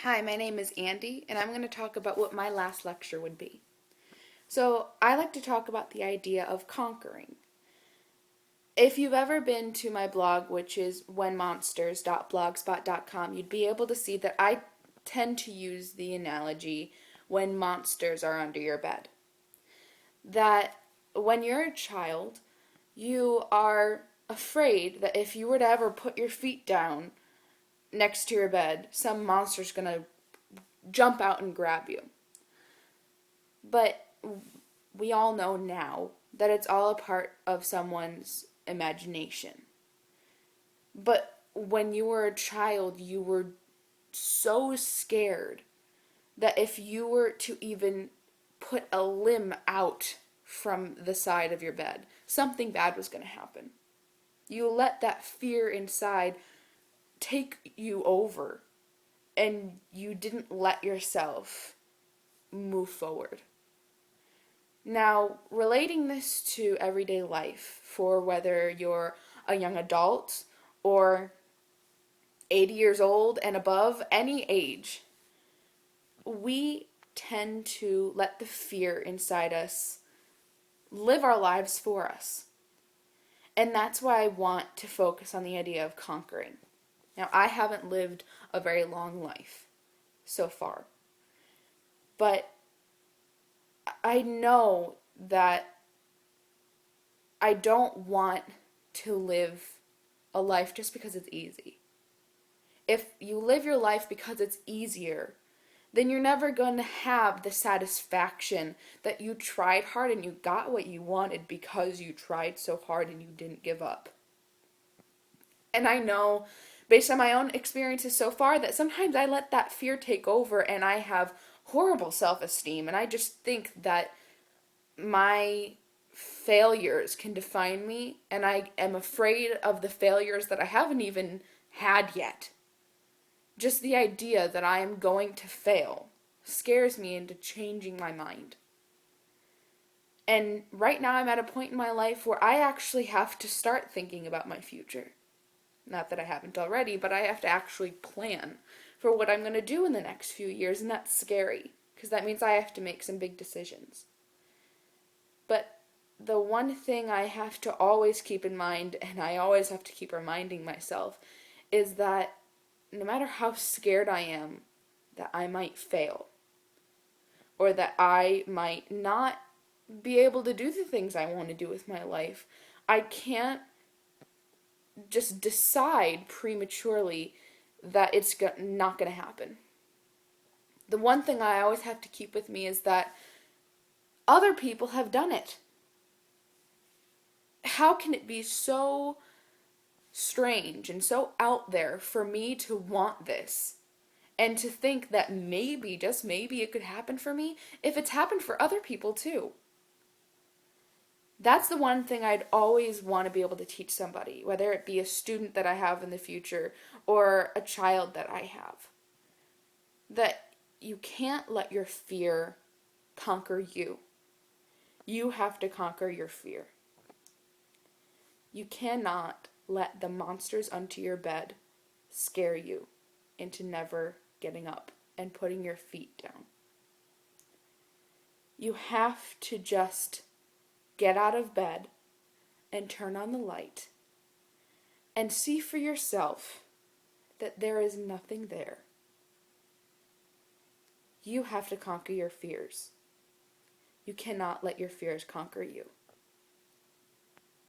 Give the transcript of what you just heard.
Hi, my name is Andy, and I'm going to talk about what my last lecture would be. So, I like to talk about the idea of conquering. If you've ever been to my blog, which is whenmonsters.blogspot.com, you'd be able to see that I tend to use the analogy when monsters are under your bed. That when you're a child, you are afraid that if you were to ever put your feet down next to your bed, some monster's going to jump out and grab you. But we all know now that it's all a part of someone's imagination. But when you were a child, you were so scared that if you were to even put a limb out from the side of your bed, something bad was going to happen. You let that fear inside take you over, and you didn't let yourself move forward. Now, relating this to everyday life, for whether you're a young adult or 80 years old and above, any age, we tend to let the fear inside us live our lives for us. And that's why I want to focus on the idea of conquering. Now, I haven't lived a very long life so far, but I know that I don't want to live a life just because it's easy. If you live your life because it's easier, then you're never going to have the satisfaction that you tried hard and you got what you wanted because you tried so hard and you didn't give up. And I know, based on my own experiences so far, that sometimes I let that fear take over and I have horrible self-esteem, and I just think that my failures can define me, and I am afraid of the failures that I haven't even had yet. Just the idea that I am going to fail scares me into changing my mind. And right now I'm at a point in my life where I actually have to start thinking about my future. Not that I haven't already, but I have to actually plan for what I'm going to do in the next few years, and that's scary, because that means I have to make some big decisions. But the one thing I have to always keep in mind, and I always have to keep reminding myself, is that no matter how scared I am that I might fail, or that I might not be able to do the things I want to do with my life, I can't just decide prematurely that it's not going to happen. The one thing I always have to keep with me is that other people have done it. How can it be so strange and so out there for me to want this and to think that maybe, just maybe, it could happen for me if it's happened for other people too? That's the one thing I'd always want to be able to teach somebody, whether it be a student that I have in the future or a child that I have. That you can't let your fear conquer you. You have to conquer your fear. You cannot let the monsters under your bed scare you into never getting up and putting your feet down. You have to just get out of bed and turn on the light and see for yourself that there is nothing there. You have to conquer your fears. You cannot let your fears conquer you.